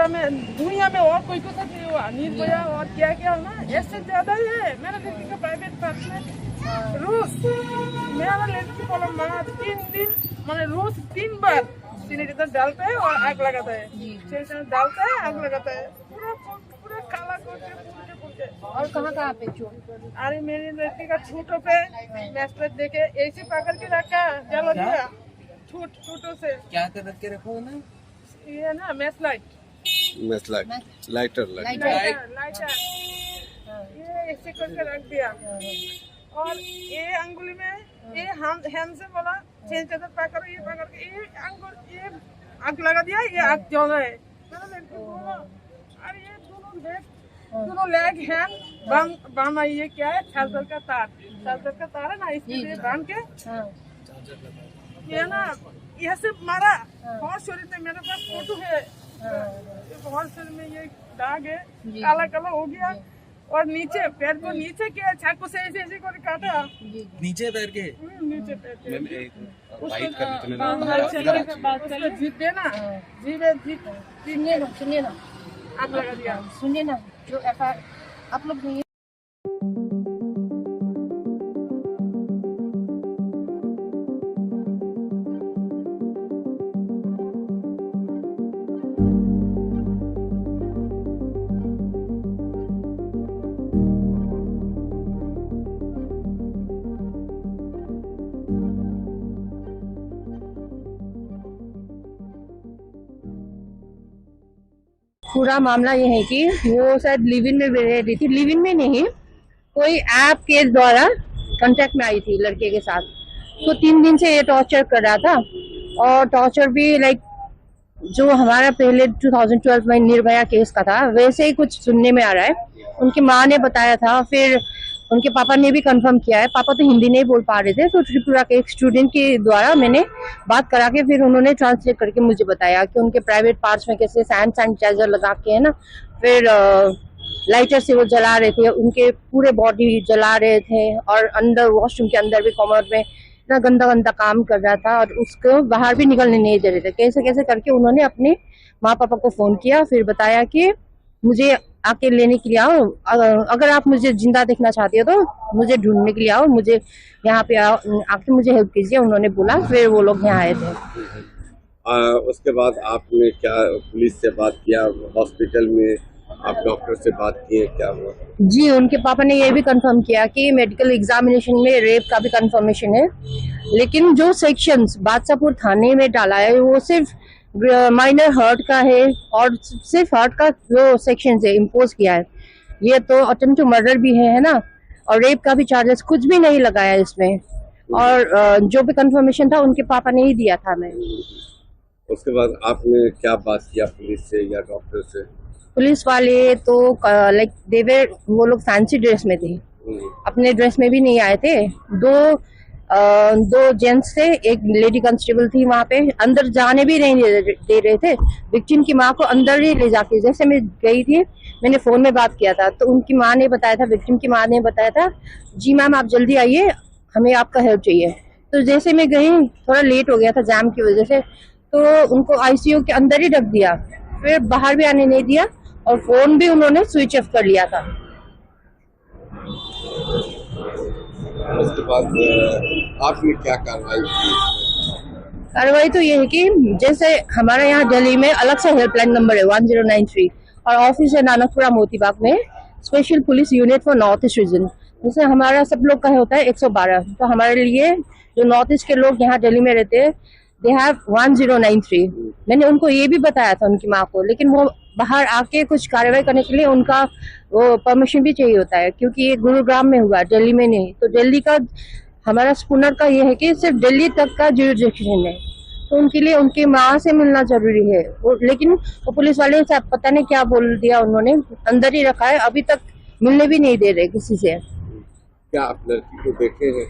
दुनिया में और कोई कुछ नहीं हुआ, निर्भया और क्या क्या हो ना, इससे ज्यादा ही है। मेरा लड़की का प्राइवेट पार्ट में रोज मेरा लड़की बोला माँ 3 दिन मैंने रोज 3 बार सैनिटाइजर डालता है और आग लगाता है, सैनिटाइजर डालता है आग लगाता है, पूरा पूरा काला करके पूरे। और कहाँ पे चोट? अरे मेरी लड़की का छूटों पे मैच पे देखे ऐसे पकड़ के रखा, जला दिया छूटों से। क्या कर रखे रखो ना, ये ना मैच लाइटर ये ऐसे करके रख दिया। और ये अंगुली में ये हैंड से बोला सैनिटाइजर पकड़ो, ये पकड़ के ये अंगुल ये आग लगा दिया, ये आग जल रहा है। मेरा लड़की बोला अरे ये दोनों लेग हैंड बांधा, ये क्या है चार्जर का तार है ना, इसके बांध के ये ना यह से मारा। बहुत शरीर में मेरे पास फोटो है, बहुत शरीर में ये दाग है, काला काला हो गया। और नीचे पैर को नीचे क्या चाकू से ऐसे ऐसे कर काटा, नीचे पैर के नीचे पैर के जीप है ना, जीप सुनिए ना आग लगा दिया। सुनिए ना, जो FIR आप लोग नहीं पूरा मामला ये है कि वो शायद लिव इन में रह रही थी, लिव इन में नहीं, कोई ऐप के द्वारा कांटेक्ट में आई थी लड़के के साथ। तो 3 दिन से ये टॉर्चर कर रहा था, और टॉर्चर भी लाइक जो हमारा पहले 2012 में निर्भया केस का था वैसे ही कुछ सुनने में आ रहा है। उनकी माँ ने बताया था, फिर उनके पापा ने भी कंफर्म किया है। पापा तो हिंदी नहीं बोल पा रहे थे, तो त्रिपुरा के एक स्टूडेंट के द्वारा मैंने बात करा के फिर उन्होंने ट्रांसलेट करके मुझे बताया कि उनके प्राइवेट पार्ट्स में कैसे सैनिटाइजर लगा के है ना, फिर लाइटर से वो जला रहे थे, उनके पूरे बॉडी जला रहे थे, और अंदर वॉशरूम के अंदर भी कमर में इतना गंदा गंदा काम कर रहा था, और उसको बाहर भी निकलने नहीं दे रहे थे। कैसे कैसे करके उन्होंने अपने माँ पापा को फोन किया, फिर बताया कि मुझे आके लेने के लिए आओ, अगर आप मुझे जिंदा देखना चाहती हो तो मुझे ढूंढने के लिए आओ, मुझे यहाँ पे आओ, आके मुझे हेल्प कीजिए, उन्होंने बोला। फिर वो लोग यहाँ आए थे। उसके बाद आपने क्या पुलिस से बात किया, हॉस्पिटल में आप डॉक्टर से बात किए, क्या हुआ? जी, उनके पापा ने ये भी कंफर्म किया कि मेडिकल एग्जामिनेशन में रेप का भी कंफर्मेशन है, लेकिन जो सेक्शंस बादशाहपुर थाने में डाला है वो सिर्फ माइनर हर्ट का है, और सिर्फ हर्ट का जो सेक्शन है इम्पोज किया है। ये तो अटेम्प्ट टू मर्डर भी है ना, और रेप का भी चार्जेस कुछ भी नहीं लगाया इसमें, और जो भी कंफर्मेशन था उनके पापा ने ही दिया था। मैं उसके बाद आपने क्या बात किया पुलिस से या डॉक्टर से? पुलिस वाले तो लाइक वो लोग फैंसी ड्रेस में थे, अपने ड्रेस में भी नहीं आए थे। दो जेंट्स थे, एक लेडी कांस्टेबल थी वहां पे, अंदर जाने भी नहीं दे रहे थे। विक्टिम की माँ को अंदर ही ले जाके, जैसे मैं गई थी, मैंने फोन में बात किया था तो उनकी माँ ने बताया था, विक्टिम की माँ ने बताया था, जी मैम आप जल्दी आइए, हमें आपका हेल्प चाहिए। तो जैसे मैं गई, थोड़ा लेट हो गया था जाम की वजह से, तो उनको ICU के अंदर ही रख दिया, फिर बाहर भी आने नहीं दिया, और फोन भी उन्होंने स्विच ऑफ कर लिया था। उसके बाद आपने क्या कार्रवाई की? कार्रवाई तो ये है कि जैसे हमारे यहाँ दिल्ली में अलग से हेल्पलाइन नंबर है 1093, और ऑफिस है नानकपुरा मोतीबाग में, special police unit for north east region. जैसे हमारा सब लोग का होता है 112, तो हमारे लिए जो नॉर्थ ईस्ट के लोग यहाँ दिल्ली में रहते हैं, दे हैव 1093। मैंने उनको ये भी बताया था उनकी माँ को, लेकिन वो बाहर आके कुछ कार्रवाई करने के लिए उनका वो परमिशन भी चाहिए होता है, क्योंकि ये गुरुग्राम में हुआ, दिल्ली में नहीं। तो दिल्ली का हमारा स्पूनर का ये है कि सिर्फ दिल्ली तक का जुरिडिक्शन है, तो उनके लिए उनकी माँ से मिलना जरूरी है। लेकिन वो पुलिस वाले पता नहीं क्या बोल दिया, उन्होंने अंदर ही रखा है, अभी तक मिलने भी नहीं दे रहे किसी से। क्या आप लड़की को देखे हैं?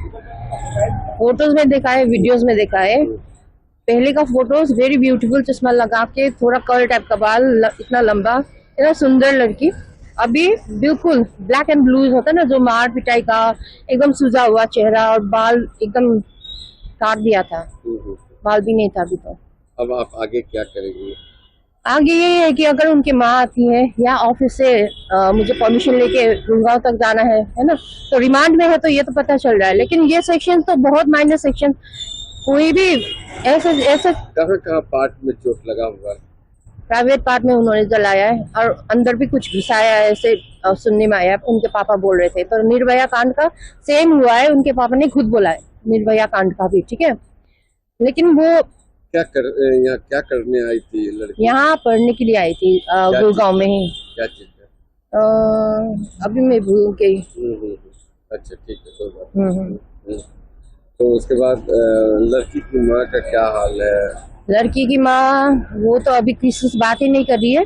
फोटोज में देखा है, वीडियोज में देखा है। पहले का फोटोज वेरी ब्यूटीफुल, चश्मा लगा के, थोड़ा कर्ल टाइप का बाल, इतना लंबा, इतना सुंदर लड़की। अभी बिल्कुल ब्लैक एंड ब्लू होता है ना, जो मार पिटाई का, एकदम सूजा हुआ चेहरा, और बाल एकदम काट दिया था, बाल भी नहीं था अभी तो। अब आप आगे क्या करेंगे? आगे यही है कि अगर उनकी माँ आती है या ऑफिस से मुझे परमिशन लेके गुड़गांव तक जाना है ना, तो रिमांड में है तो ये तो पता चल रहा है। लेकिन ये सेक्शन तो बहुत माइनर सेक्शन, कोई भी ऐसे कहाँ पार्ट में चोट लगा हुआ है? प्राइवेट पार्ट में उन्होंने जलाया है और अंदर भी कुछ घुसाया है, ऐसे सुनने में आया। उनके पापा बोल रहे थे। तो निर्भया कांड का सेम हुआ है, उनके पापा ने खुद बोला है निर्भया कांड का भी, ठीक है। लेकिन वो यहाँ क्या करने आई थी लड़की? यहाँ पढ़ने के लिए आई थी गुड़गांव में ही। क्या चीज है? अभी मैं भूल गई। अच्छा ठीक है, कोई बात नहीं। तो उसके बाद लड़की की माँ का क्या हाल है? लड़की की माँ वो तो अभी किसी से बात ही नहीं कर रही है।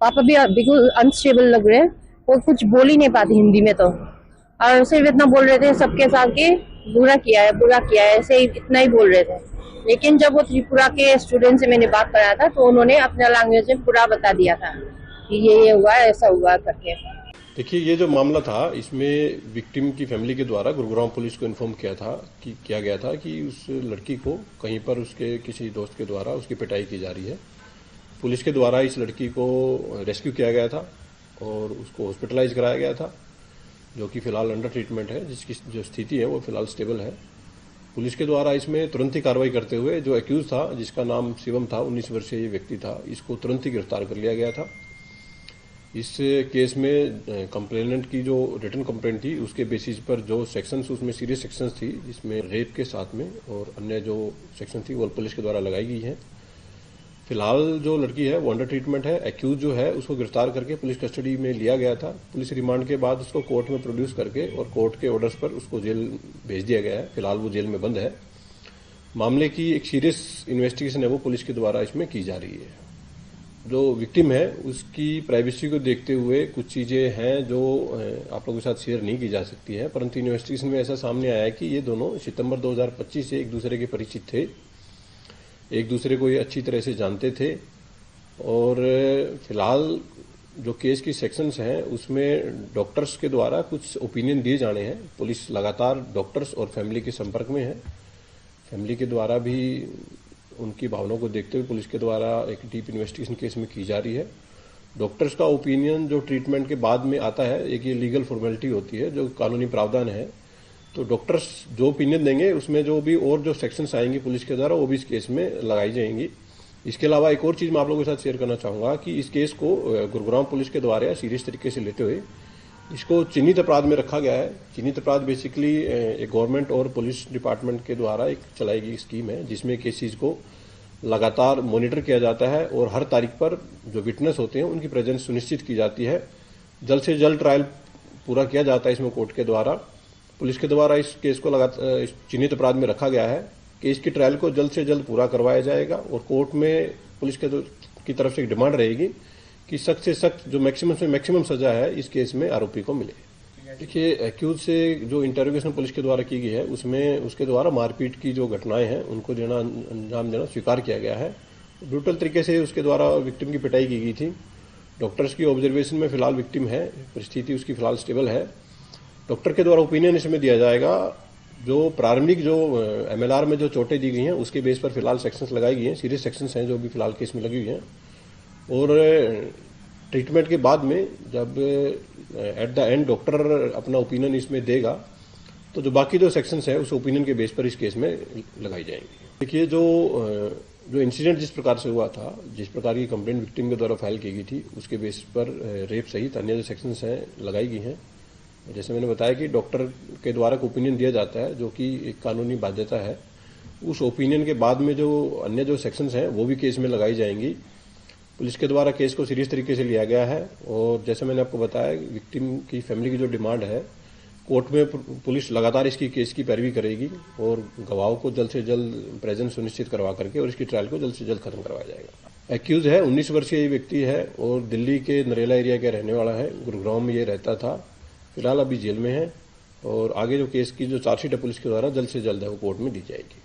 पापा भी बिल्कुल अनस्टेबल लग रहे हैं, वो कुछ बोल ही नहीं पाती हिंदी में तो। और सिर्फ इतना बोल रहे थे सबके साथ कि बुरा किया है, ऐसे ही इतना ही बोल रहे थे। लेकिन जब वो त्रिपुरा के स्टूडेंट से मैंने बात कराया था तो उन्होंने अपने लैंग्वेज में पूरा बता दिया था कि ये हुआ, ऐसा हुआ करके। देखिए, ये जो मामला था इसमें विक्टिम की फैमिली के द्वारा गुरुग्राम पुलिस को इन्फॉर्म किया गया था कि उस लड़की को कहीं पर उसके किसी दोस्त के द्वारा उसकी पिटाई की जा रही है। पुलिस के द्वारा इस लड़की को रेस्क्यू किया गया था और उसको हॉस्पिटलाइज कराया गया था, जो कि फिलहाल अंडर ट्रीटमेंट है, जिसकी जो स्थिति है वो फिलहाल स्टेबल है। पुलिस के द्वारा इसमें तुरंत ही कार्रवाई करते हुए जो एक्यूज था, जिसका नाम शिवम था, 19 वर्षीय ये व्यक्ति था, इसको तुरंत ही गिरफ्तार कर लिया गया था। इस केस में कंप्लेनेंट की जो रिटन कंप्लेंट थी उसके बेसिस पर जो सेक्शंस उसमें सीरियस सेक्शंस थी, जिसमें रेप के साथ में और अन्य जो सेक्शन थी वो पुलिस के द्वारा लगाई गई है। फिलहाल जो लड़की है वो अंडर ट्रीटमेंट है। एक्यूज जो है उसको गिरफ्तार करके पुलिस कस्टडी में लिया गया था। पुलिस रिमांड के बाद उसको कोर्ट में प्रोड्यूस करके और कोर्ट के ऑर्डर्स पर उसको जेल भेज दिया गया है। फिलहाल वो जेल में बंद है। मामले की एक सीरियस इन्वेस्टिगेशन है वो पुलिस के द्वारा इसमें की जा रही है। जो विक्टिम है उसकी प्राइवेसी को देखते हुए कुछ चीजें हैं जो आप लोगों के साथ शेयर नहीं की जा सकती है, परंतु इन्वेस्टिगेशन में ऐसा सामने आया है कि ये दोनों सितंबर 2025 से एक दूसरे के परिचित थे, एक दूसरे को ये अच्छी तरह से जानते थे। और फिलहाल जो केस की सेक्शंस हैं उसमें डॉक्टर्स के द्वारा कुछ ओपिनियन दिए जाने हैं। पुलिस लगातार डॉक्टर्स और फैमिली के संपर्क में है। फैमिली के द्वारा भी उनकी भावनाओं को देखते हुए पुलिस के द्वारा एक डीप इन्वेस्टिगेशन केस में की जा रही है। डॉक्टर्स का ओपिनियन जो ट्रीटमेंट के बाद में आता है, एक ये लीगल फॉर्मेलिटी होती है, जो कानूनी प्रावधान है। तो डॉक्टर्स जो ओपिनियन देंगे उसमें जो भी और जो सेक्शंस आएंगी पुलिस के द्वारा वो भी इस केस में लगाई जाएंगी। इसके अलावा एक और चीज मैं आप लोगों के साथ शेयर करना चाहूंगा कि इस केस को गुरुग्राम पुलिस के द्वारा सीरियस तरीके से लेते हुए इसको चिन्हित अपराध में रखा गया है। चिन्हित अपराध बेसिकली एक गवर्नमेंट और पुलिस डिपार्टमेंट के द्वारा एक चलाई गई स्कीम है, जिसमें केसेज को लगातार मॉनिटर किया जाता है और हर तारीख पर जो विटनेस होते हैं उनकी प्रेजेंस सुनिश्चित की जाती है। जल्द से जल्द ट्रायल पूरा किया जाता है इसमें कोर्ट के द्वारा। पुलिस के द्वारा इस केस को लगातार चिन्हित अपराध में रखा गया है। केस की ट्रायल को जल्द से जल्द पूरा करवाया जाएगा और कोर्ट में पुलिस की तरफ से एक डिमांड रहेगी कि सख्त से सख्त जो मैक्सिमम से मैक्सिमम सजा है इस केस में आरोपी को मिले। देखिए, एक्यूज से जो इंटरोगेशन पुलिस के द्वारा की गई है उसमें उसके द्वारा मारपीट की जो घटनाएं हैं उनको अंजाम देना स्वीकार किया गया है। ब्रूटल तरीके से उसके द्वारा विक्टिम की पिटाई की गई थी। डॉक्टर्स की ऑब्जर्वेशन में फिलहाल विक्टिम है, परिस्थिति उसकी फिलहाल स्टेबल है। डॉक्टर के द्वारा ओपिनियन इसमें दिया जाएगा। जो प्रारंभिक जो एमएलआर में जो चोटें दी गई हैं उसके बेस पर फिलहाल सेक्शंस लगाई गई हैं, सीरियस सेक्शंस हैं जो भी फिलहाल केस में लगी हुई हैं। और ट्रीटमेंट के बाद में जब एट द एंड डॉक्टर अपना ओपिनियन इसमें देगा तो जो बाकी जो सेक्शंस है उस ओपिनियन के बेस पर इस केस में लगाई जाएंगी। देखिए, जो इंसिडेंट जिस प्रकार से हुआ था, जिस प्रकार की कंप्लेंट विक्टिम के द्वारा फाइल की गई थी उसके बेस पर रेप सहित अन्य जो सेक्शंस हैं लगाई गई हैं। जैसे मैंने बताया कि डॉक्टर के द्वारा ओपिनियन दिया जाता है जो कि एक कानूनी बाध्यता है। उस ओपिनियन के बाद में जो अन्य जो सेक्शंस हैं वो भी केस में लगाई जाएंगी। पुलिस के द्वारा केस को सीरियस तरीके से लिया गया है और जैसे मैंने आपको बताया विक्टिम की फैमिली की जो डिमांड है, कोर्ट में पुलिस लगातार इसकी केस की पैरवी करेगी और गवाहों को जल्द से जल्द प्रेजेंस सुनिश्चित करवा करके और इसकी ट्रायल को जल्द से जल्द खत्म करवाया जाएगा। एक्यूज है 19 वर्षीय व्यक्ति है और दिल्ली के नरेला एरिया का रहने वाला है। गुरुग्राम में ये रहता था। फिलहाल अभी जेल में है और आगे जो केस की जो चार्जशीट है पुलिस के द्वारा जल्द से जल्द है वो कोर्ट में दी जाएगी।